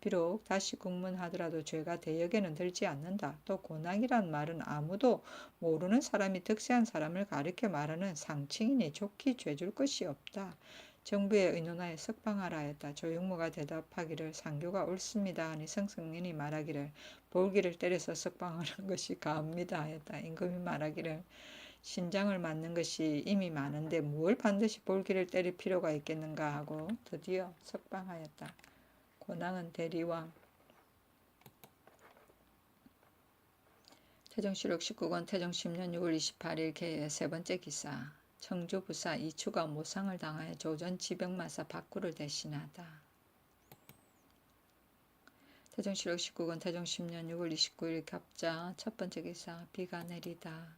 비록 다시 국문하더라도 죄가 대역에는 들지 않는다. 또 권왕이란 말은 아무도 모르는 사람이 득세한 사람을 가리켜 말하는 상칭이니 좋게 죄줄 것이 없다. 정부에 의논하여 석방하라 하였다. 조용모가 대답하기를 상교가 옳습니다 하니 성승민이 말하기를 볼기를 때려서 석방하는 것이 가합니다 하였다. 임금이 말하기를 신장을 맞는 것이 이미 많은데 무엇 반드시 볼기를 때릴 필요가 있겠는가 하고 드디어 석방하였다. 권왕은 대리왕. 태종실록 19권 태종 10년 6월 28일 개의 세번째 기사 청주부사 이추가 모상을 당하여 조전 지병마사 박구를 대신하다. 태종실록 19권 태종 10년 6월 29일 갑자 첫번째 기사 비가 내리다.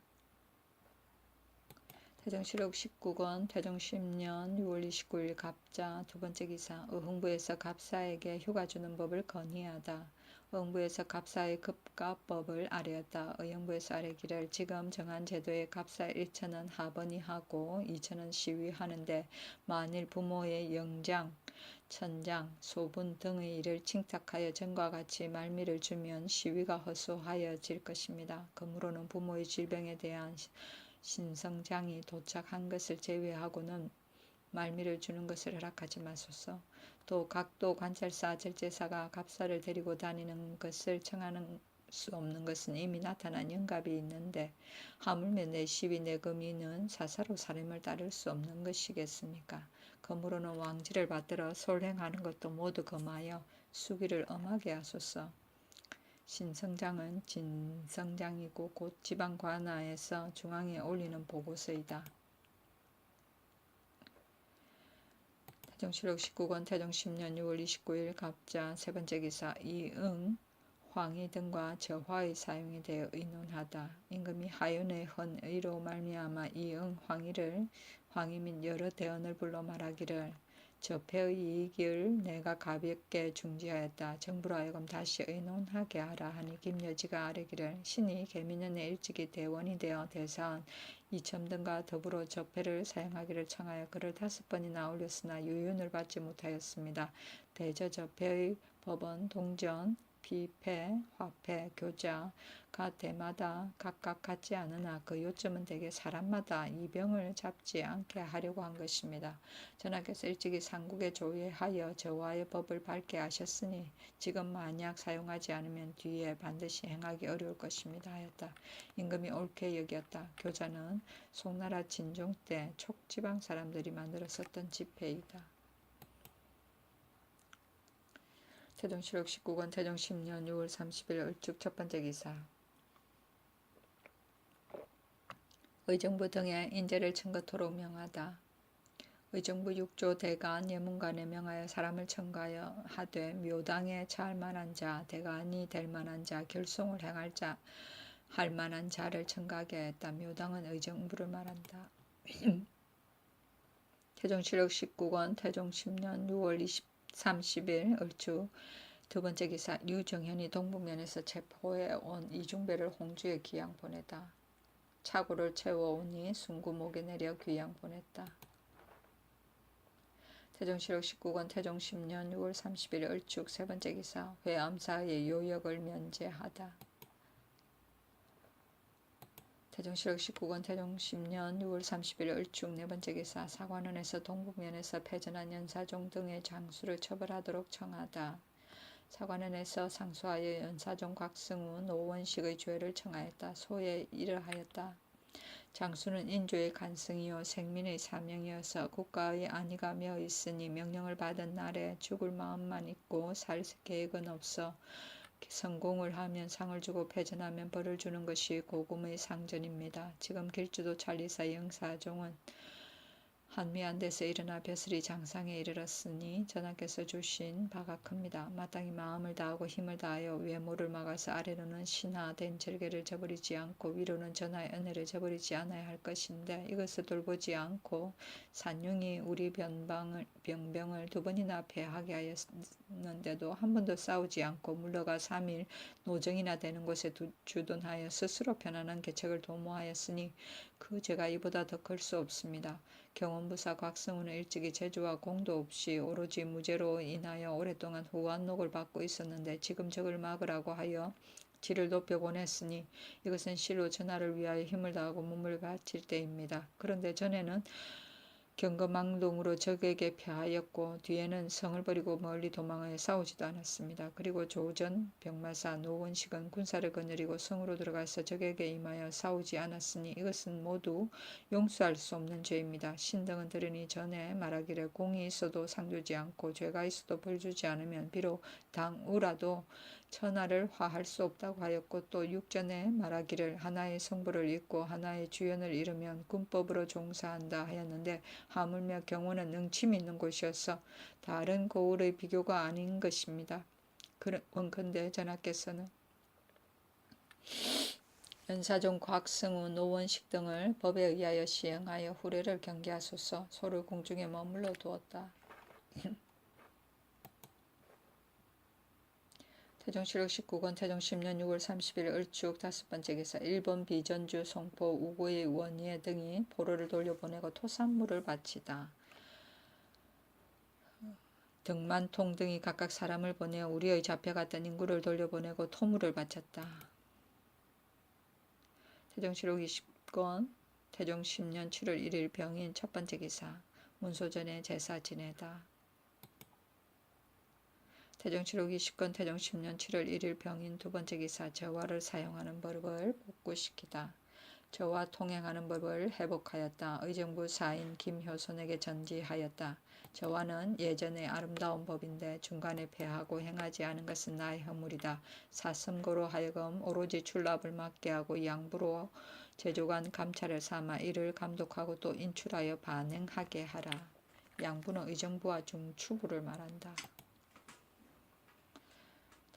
태종실록 19권 태종 10년 6월 29일 갑자 두번째 기사 의흥부에서 갑사에게 휴가 주는 법을 건의하다. 의흥부에서 갑사의 급가법을 아뢰었다. 의흥부에서 아뢰기를 지금 정한 제도에 갑사 1천은 하번이 하고 2천은 시위하는데 만일 부모의 영장 천장, 소분 등의 일을 칭탁하여 전과 같이 말미를 주면 시위가 허소하여질 것입니다. 그러므로는 부모의 질병에 대한 신성장이 도착한 것을 제외하고는 말미를 주는 것을 허락하지 마소서. 또 각도 관찰사, 절제사가 갑사를 데리고 다니는 것을 청하는 수 없는 것은 이미 나타난 영갑이 있는데 하물며 내 시위 내 금이는 사사로 사람을 따를 수 없는 것이겠습니까? 그러므로는 왕지를 받들어 솔행하는 것도 모두 금하여 수기를 엄하게 하소서. 신성장은 진성장이고 곧 지방 관아에서 중앙에 올리는 보고서이다. 태종실록 19권 태종 10년 6월 29일 갑자 세 번째 기사 이응 황희 등과 저화의 사용에 대해 의논하다. 임금이 하윤의 헌의로 말미암아 이응 황희 및 여러 대언을 불러 말하기를 저패의 이익을 내가 가볍게 중지하였다. 정부로 하여금 다시 의논하게 하라 하니 김여지가 아뢰기를 신이 계민년에 일찍이 대원이 되어 대사한 이첨 등과 더불어 저패를 사용하기를 청하여 그를 5번이나 올렸으나 유윤을 받지 못하였습니다. 대저저패의 법원 동전, 비패, 화패, 교자, 가대마다 각각 같지 않으나 그 요점은 대개 사람마다 이병을 잡지 않게 하려고 한 것입니다. 전하께서 일찍이 삼국에 조회하여 저와의 법을 밝게 하셨으니 지금 만약 사용하지 않으면 뒤에 반드시 행하기 어려울 것입니다 하였다. 임금이 옳게 여겼다. 교자는 송나라 진종 때 촉지방 사람들이 만들었었던 지폐이다. 태종실록 19권 태종 10년 6월 30일 을죽 첫 번째 기사 의정부 등에 인재를 청거토록 명하다. 의정부 6조 대간 예문관에 명하여 사람을 청구하여 하되 묘당에 잘 만한 자, 대간이 될 만한 자, 결송을 행할 자, 할 만한 자를 청구하게 했다. 묘당은 의정부를 말한다. 태종실록 19권 태종 10년 6월 30일 을죽 두 번째 기사 유정현이 동북면에서 체포해 온 이중배를 홍주에 귀양 보내다. 차고를 채워오니 순구목에 내려 귀양 보냈다. 태종실록 19권 태종 10년 6월 30일 을죽 세 번째 기사 회암사의 요역을 면제하다. 태종실록 19권 태종 10년 6월 30일 을죽 네 번째 기사 사관원에서 동북면에서 패전한 연사종 등의 장수를 처벌하도록 청하다. 사관원에서 상소하여 연사종 곽승우 노원식의 죄를 청하였다. 소에 이러하였다. 장수는 인조의 간승이요 생민의 사명이어서 국가의 안위가 며 있으니 명령을 받은 날에 죽을 마음만 있고 살 계획은 없어 성공을 하면 상을 주고 패전하면 벌을 주는 것이 고금의 상전입니다. 지금 길주도 찰리사 영사종은 한미안대에서 일어나 벼슬이 장상에 이르렀으니 전하께서 주신 바가 큽니다. 마땅히 마음을 다하고 힘을 다하여 외모를 막아서 아래로는 신하된 절개를 저버리지 않고 위로는 전하의 은혜를 저버리지 않아야 할 것인데 이것을 돌보지 않고 산용이 우리 병병을 2번이나 패하게 하였는데도 한 번도 싸우지 않고 물러가 3일 노정이나 되는 곳에 주둔하여 스스로 편안한 개척을 도모하였으니 그 죄가 이보다 더 클 수 없습니다. 경원부사 곽승우는 일찍이 재주와 공도 없이 오로지 무죄로 인하여 오랫동안 후한록을 받고 있었는데 지금 적을 막으라고 하여 지를 높여 보냈으니 이것은 실로 전하를 위하여 힘을 다하고 몸을 바칠 때입니다. 그런데 전에는 경거망동으로 적에게 패하였고 뒤에는 성을 버리고 멀리 도망하여 싸우지도 않았습니다. 그리고 조전 병마사 노원식은 군사를 거느리고 성으로 들어가서 적에게 임하여 싸우지 않았으니 이것은 모두 용서할 수 없는 죄입니다. 신등은 들으니 전에 말하기를 공이 있어도 상 주지 않고 죄가 있어도 벌 주지 않으면 비록 당우라도 천하를 화할 수 없다고 하였고 또 육전에 말하기를 하나의 성부를 잇고 하나의 주연을 잃으면 군법으로 종사한다 하였는데 하물며 경호는 능침이 있는 곳이어서 다른 고을의 비교가 아닌 것입니다. 원컨대 전하께서는 연사종 곽승우 노원식 등을 법에 의하여 시행하여 후례를 경계하소서. 소를 궁중에 머물러 두었다. 태종실록 19권 태종 10년 6월 30일 을죽 다섯 번째 기사 일본 비전주 송포 우고의 원예 등이 포로를 돌려보내고 토산물을 바치다. 등만 통등이 각각 사람을 보내어 우리의 잡혀갔던 인구를 돌려보내고 토물을 바쳤다. 태종실록 20권 태종 10년 7월 1일 병인 첫 번째 기사 문소전에 제사 지내다. 태종실록 20권 태종 10년 7월 1일 병인 두 번째 기사 저화를 사용하는 법을 복구시키다. 저와 통행하는 법을 회복하였다. 의정부 사인 김효손에게 전지하였다. 저와는 예전의 아름다운 법인데 중간에 폐하고 행하지 않은 것은 나의 허물이다. 사슴고로 하여금 오로지 출납을 막게 하고 양부로 제조관 감찰을 삼아 이를 감독하고 또 인출하여 반행하게 하라. 양부는 의정부와 중추부를 말한다.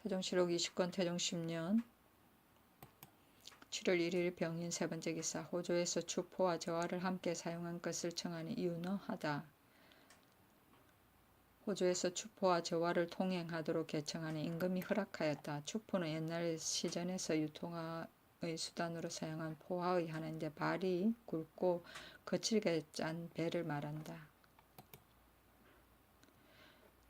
태종실록 20권 태종 10년 7월 1일 병인 세 번째 기사 호조에서 추포와 저하를 함께 사용한 것을 청하니 이유는 하다. 호조에서 추포와 저하를 통행하도록 개청하니 임금이 허락하였다. 추포는 옛날 시전에서 유통의 수단으로 사용한 포화의 하나인데 발이 굵고 거칠게 짠 배를 말한다.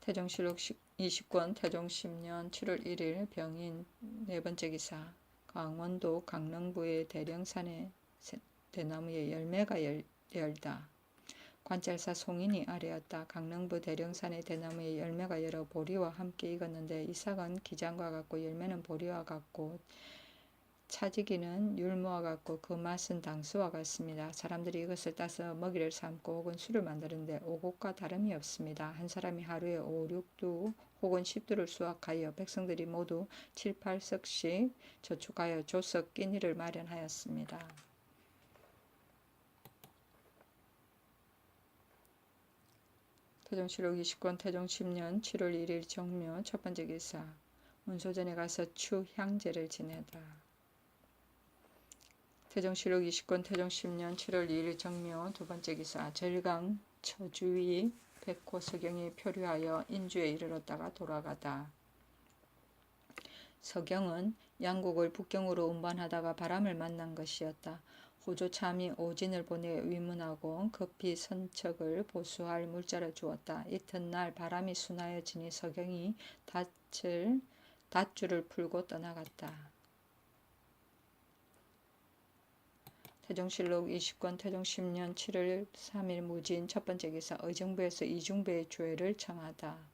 태종실록 20권 태종 10년 7월 1일 병인 네 번째 기사 강원도 강릉부의 대령산의 대나무에 열매가 열다. 관찰사 송인이 아뢰었다. 강릉부 대령산의 대나무에 열매가 열어 보리와 함께 익었는데 이삭은 기장과 같고 열매는 보리와 같고 차지기는 율무와 같고 그 맛은 당수와 같습니다. 사람들이 이것을 따서 먹이를 삼고 혹은 술을 만드는데 오곡과 다름이 없습니다. 한 사람이 하루에 5, 6두 혹은 10두를 수확하여 백성들이 모두 7, 8석씩 저축하여 조석 끼니를 마련하였습니다. 태종실록 20권 태종 10년 7월 1일 정묘 첫 번째 기사 문소전에 가서 추향제를 지내다. 태종실록 20권 태종 10년 7월 2일 정묘 두 번째 기사 절강 처주위 백호 서경이 표류하여 인주에 이르렀다가 돌아가다. 서경은 양국을 북경으로 운반하다가 바람을 만난 것이었다. 호조 참이 오진을 보내 위문하고 급히 선척을 보수할 물자를 주었다. 이튿날 바람이 순하여지니 서경이 닷줄을 풀고 떠나갔다. 태종실록 20권 태종 10년 7월 3일 무진 첫 번째 기사 의정부에서 이중배의 죄를 청하다.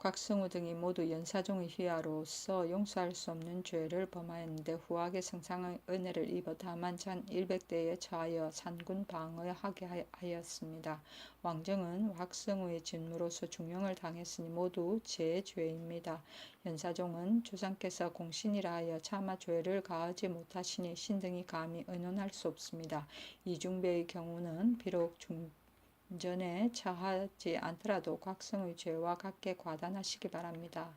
곽승우 등이 모두 연사종의 휘하로서 용서할 수 없는 죄를 범하였는데 후하게 성상의 은혜를 입어 다만 잔 100대에 처하여 산군 방어하게 하였습니다. 왕정은 곽승우의 진무로서 중용을 당했으니 모두 제 죄입니다. 연사종은 주상께서 공신이라 하여 차마 죄를 가하지 못하시니 신등이 감히 의논할 수 없습니다. 이중배의 경우는 비록 전에 처하지 않더라도 곽승의 죄와 같게 과단하시기 바랍니다.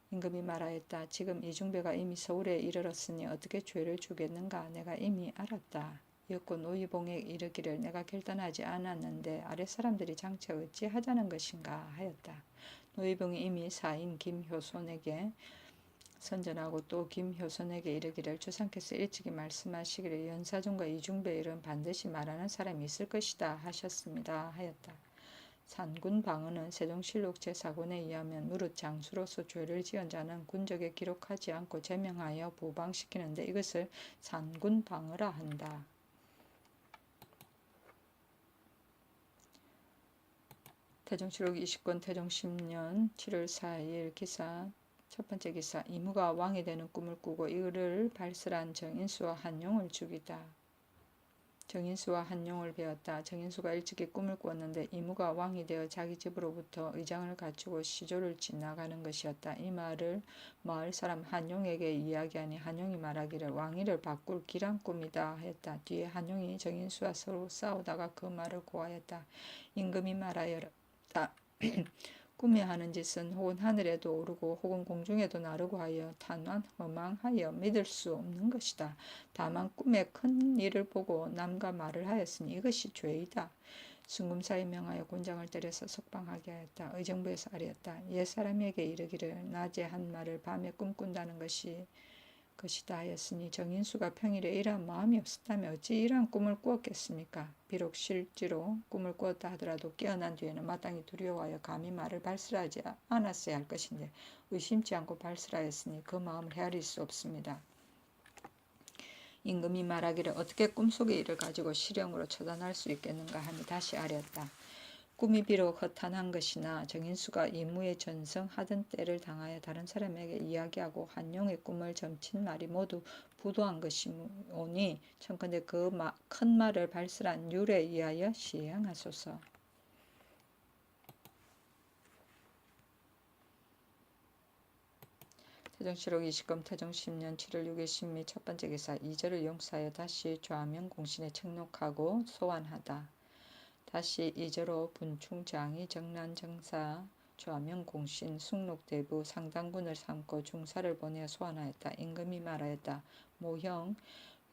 임금이 말하였다. 지금 이중배가 이미 서울에 이르렀으니 어떻게 죄를 주겠는가. 내가 이미 알았다. 이었고 노유봉에 이르기를 내가 결단하지 않았는데 아랫사람들이 장차 어찌하자는 것인가 하였다. 노유봉이 이미 사인 김효손에게 선전하고 또 김효손에게 이르기를 주상께서 일찍이 말씀하시기를 연사종과 이중배 일은 반드시 말하는 사람이 있을 것이다 하셨습니다 하였다. 산군 방어는 세종실록 제4권에 의하면 무릇 장수로서 죄를 지은 자는 군적에 기록하지 않고 제명하여 부방시키는데 이것을 산군 방어라 한다. 태종실록 20권 태종 10년 7월 4일 기사 첫 번째 기사 이무가 왕이 되는 꿈을 꾸고 이를 발설한 정인수와 한용을 죽이다. 정인수와 한용을 베었다. 정인수가 일찍이 꿈을 꾸었는데 이무가 왕이 되어 자기 집으로부터 의장을 갖추고 시조를 지나가는 것이었다. 이 말을 마을 사람 한용에게 이야기하니 한용이 말하기를 왕위를 바꿀 길한 꿈이다 했다. 뒤에 한용이 정인수와 서로 싸우다가 그 말을 고하였다. 임금이 말하였다. 꿈에 하는 짓은 혹은 하늘에도 오르고 혹은 공중에도 나르고 하여 탄환허망하여 믿을 수 없는 것이다. 다만 꿈에 큰 일을 보고 남과 말을 하였으니 이것이 죄이다. 순금사에 명하여 곤장을 때려서 석방하게 하였다. 의정부에서 아뢰었다. 옛사람에게 이르기를 낮에 한 말을 밤에 꿈꾼다는 것이 것이다 하였으니 정인수가 평일에 이러한 마음이 없었다면 어찌 이러한 꿈을 꾸었겠습니까? 비록 실제로 꿈을 꾸었다 하더라도 깨어난 뒤에는 마땅히 두려워하여 감히 말을 발설하지 않았어야 할 것인데 의심치 않고 발설하였으니 그 마음을 헤아릴 수 없습니다. 임금이 말하기를 어떻게 꿈속의 일을 가지고 실형으로 처단할 수 있겠는가 하니 다시 아뢰었다. 꿈이 비록 허탄한 것이나 정인수가 이무에 전성하던 때를 당하여 다른 사람에게 이야기하고 한용의 꿈을 점친 말이 모두 부도한 것이오니 청컨대 그 큰 말을 발설한 율에 의하여 시행하소서. 태정실록 20검 태정 10년 7월 6일 신미 첫 번째 기사 2절을 용서하여 다시 좌명 공신에 책록하고 소환하다. 다시 2절로 분충장이 정난정사 좌명 공신 숙록대부 상당군을 삼고 중사를 보내어 소환하였다. 임금이 말하였다. 모형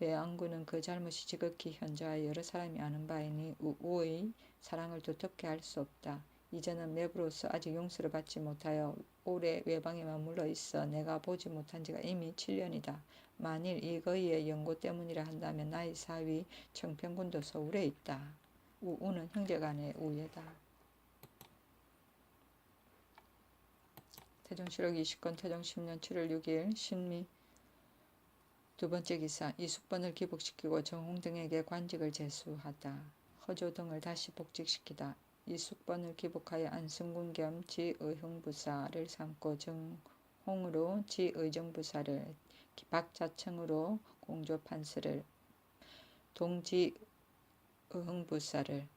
외왕군은 그 잘못이 지극히 현저하여 여러 사람이 아는 바이니 우의 사랑을 두텁게 할 수 없다. 이제는 매부로서 아직 용서를 받지 못하여 오래 외방에 머물러 있어 내가 보지 못한 지가 이미 7년이다. 만일 이거의 연고 때문이라 한다면 나의 사위 청평군도 서울에 있다. 우는 형제간의 우예다. 태정실록 20권 태정 10년 7월 6일 신미 두 번째 기사 이숙번을 기복시키고 정홍 등에게 관직을 제수하다. 허조 등을 다시 복직시키다. 이숙번을 기복하여 안승군 겸 지의흥부사를 삼고 정홍으로 지의정부사를 박자청으로 공조판서를 동지의흥부사를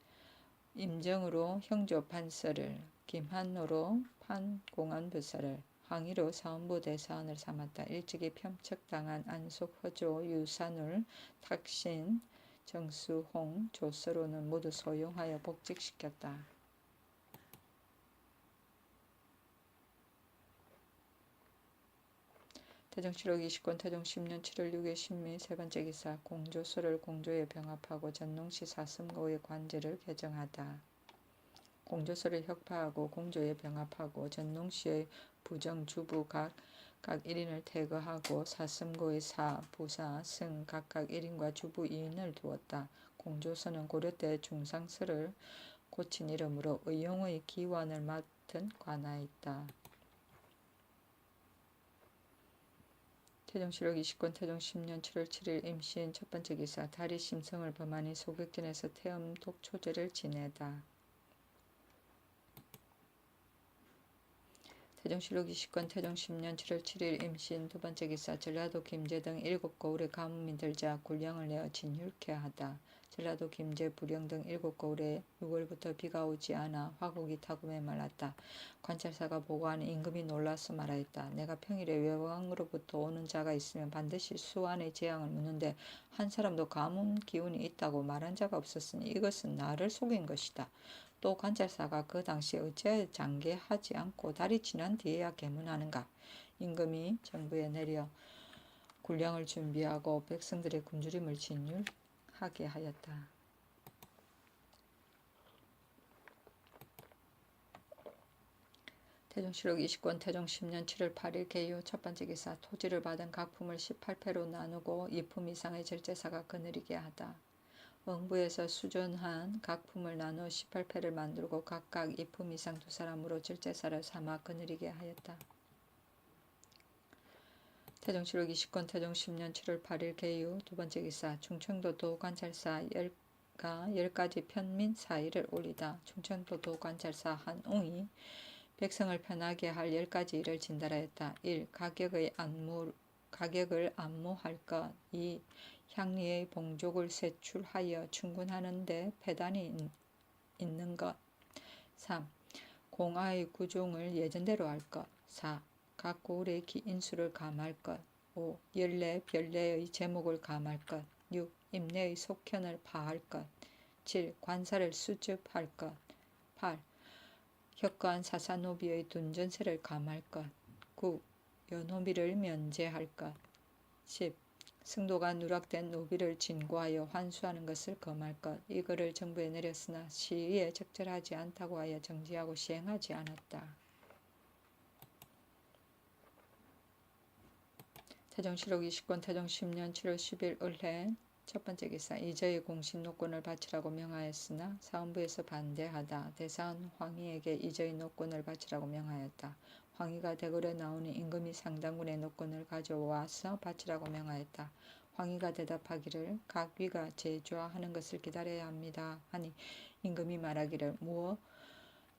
임정으로 형조판서를 김한노로 판공안부사를 황희로 사원부 대사원을 삼았다. 일찍이 편척당한 안속, 허조, 유산울, 탁신, 정수홍, 조서로는 모두 소용하여 복직시켰다. 태정실록 20권 태정 10년 7월 6일 신미 세 번째 기사 공조서를 공조에 병합하고 전농시 사슴고의 관제를 개정하다. 공조서를 혁파하고 공조에 병합하고 전농시의 부정주부 각 1인을 퇴거하고 사슴고의 사, 부사, 승 각각 1인과 주부 2인을 두었다. 공조서는 고려 때 중상서를 고친 이름으로 의용의 기원을 맡은 관하였다. 태정실록 20권 태정 10년 7월 7일 임신 첫 번째 기사 다리 심성을 범하니 소격전에서 태음 독초제를 지내다. 태정실록 20권 태정 10년 7월 7일 임신 두 번째 기사 전라도 김제 등 7고을의 가뭄이 들자 군량을 내어 진율케 하다. 전라도 김제 부령 등 7고을에 6월부터 비가 오지 않아 화곡이 타금에 말랐다. 관찰사가 보고하니 임금이 놀라서 말하였다. 내가 평일에 외왕으로부터 오는 자가 있으면 반드시 수완의 재앙을 묻는데 한 사람도 가뭄 기운이 있다고 말한 자가 없었으니 이것은 나를 속인 것이다. 또 관찰사가 그 당시에 어찌하여 장계하지 않고 달이 지난 뒤에야 계문하는가. 임금이 정부에 내려 군량을 준비하고 백성들의 굶주림을 진율하게 하였다. 태정실록 20권 태정 10년 7월 8일 개요 첫 번째 기사 토지를 받은 각품을 18패로 나누고 2품 이상의 절제사가 거느리게 하다. 응부에서 수전한 각품을 나누어 18패를 만들고 각각 2품 이상 두 사람으로 절제사를 삼아 거느리게 하였다. 태정실록 20권 태정 10년 7월 8일 개유 두 번째 기사 충청도 도관찰사 10가지 편민 사의를 올리다. 충청도 도관찰사 한웅이 백성을 편하게 할 10가지 일을 진달하였다. 1. 가격을 안무할 것. 2. 향리의 봉족을 세출하여 충군하는 데 배단이 있는 것. 3. 공아의 구종을 예전대로 할 것. 4. 각 고을의 인수를 감할 것. 5. 연례, 별례의 제목을 감할 것. 6. 임례의 속현을 파할 것. 7. 관사를 수습할 것. 8. 혁거한 사사노비의 둔전세를 감할 것. 9. 여노비를 면제할 것. 10. 승도가 누락된 노비를 진고하여 환수하는 것을 금할 것. 이거를 정부에 내렸으나 시의에 적절하지 않다고 하여 정지하고 시행하지 않았다. 태종실록 20권 태종 10년 7월 10일 을해 첫 번째 기사. 이저의 공신 노권을 바치라고 명하였으나 사헌부에서 반대하다 대사은 황희에게 이저의 노권을 바치라고 명하였다. 황희가 대궐에 나오니 임금이 상당군의 노권을 가져와서 바치라고 명하였다. 황희가 대답하기를 각 위가 제좌하는 것을 기다려야 합니다 하니 임금이 말하기를 무엇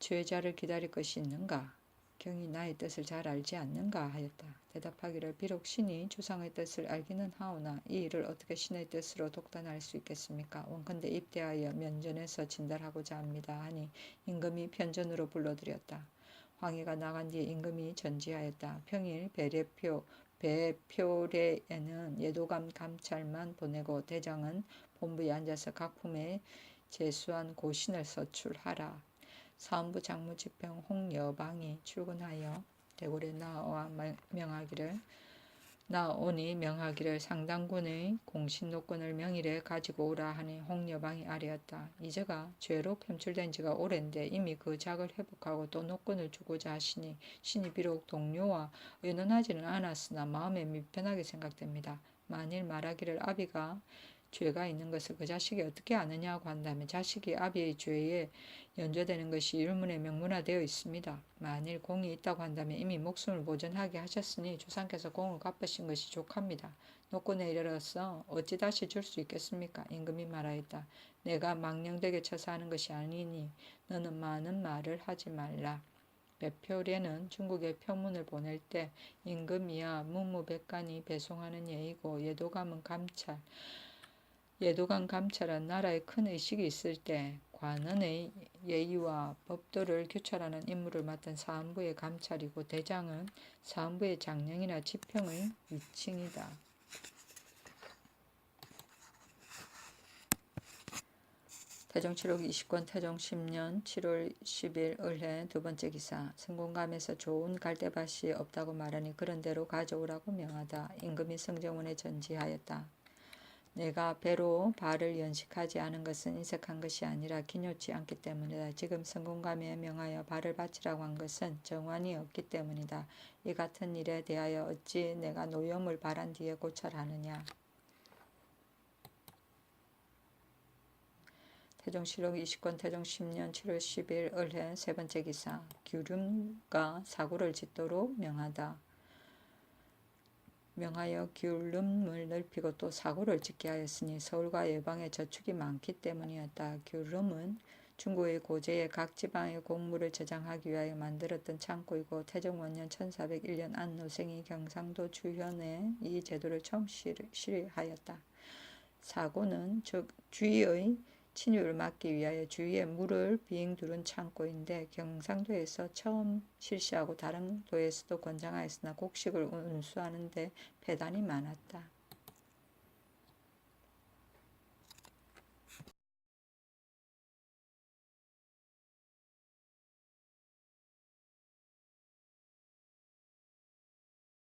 죄자를 기다릴 것이 있는가? 경이 나의 뜻을 잘 알지 않는가 하였다. 대답하기를 비록 신이 주상의 뜻을 알기는 하오나 이 일을 어떻게 신의 뜻으로 독단할 수 있겠습니까? 원컨대 입대하여 면전에서 진달하고자 합니다 하니 임금이 편전으로 불러들였다. 황희가 나간 뒤에 임금이 전지하였다. 평일 배표례에는 예도감 감찰만 보내고 대장은 본부에 앉아서 각 품에 제수한 고신을 서출하라. 사헌부 장무지평 홍여방이 출근하여 대궐에 나오니 명하기를 상당군의 공신노권을 명일에 가지고 오라 하니 홍여방이 아뢰었다. 이제가 죄로 편출된 지가 오랜데 이미 그 작을 회복하고 또 노권을 주고자 하시니 신이 비록 동료와 의논하지는 않았으나 마음에 미편하게 생각됩니다. 만일 말하기를 아비가 죄가 있는 것을 그 자식이 어떻게 아느냐고 한다면 자식이 아비의 죄에 연좌되는 것이 율문에 명문화되어 있습니다. 만일 공이 있다고 한다면 이미 목숨을 보전하게 하셨으니 주상께서 공을 갚으신 것이 족합니다. 노권에 이르러서 어찌 다시 줄 수 있겠습니까? 임금이 말하였다. 내가 망령되게 쳐서 하는 것이 아니니 너는 많은 말을 하지 말라. 배표례는 중국에 표문을 보낼 때 임금이야 문무백관이 배송하는 예이고 예도관 감찰은 나라에 큰 의식이 있을 때 관원의 예의와 법도를 규찰하는 임무를 맡은 사헌부의 감찰이고 대장은 사헌부의 장령이나 지평의 위칭이다. 태종실록 20권 태종 10년 7월 10일 을해 두 번째 기사. 성공감에서 좋은 갈대밭이 없다고 말하니 그런 대로 가져오라고 명하다. 임금이 성정원에 전지하였다. 내가 배로 발을 연식하지 않은 것은 인색한 것이 아니라 기뇨치 않기 때문이다. 지금 성공감에 명하여 발을 바치라고 한 것은 정환이 없기 때문이다. 이 같은 일에 대하여 어찌 내가 노염을 발한 뒤에 고찰하느냐. 태종실록 20권 태종 10년 7월 10일 을해 세 번째 기사. 규름과 사구를 짓도록 명하여 규름을 넓히고 또 사고를 짓게 하였으니 서울과 예방에 저축이 많기 때문이었다. 규름은 중국의 고제의 각 지방의 곡물을 저장하기 위하여 만들었던 창고이고 태종 원년 1401년 안노생이 경상도 주현에 이 제도를 처음 실시하였다. 사고는 즉 주위의 침입을 막기 위하여 주위에 물을 빙 두른 창고인데 경상도에서 처음 실시하고 다른 도에서도 권장하였으나 곡식을 운수하는 데 폐단이 많았다.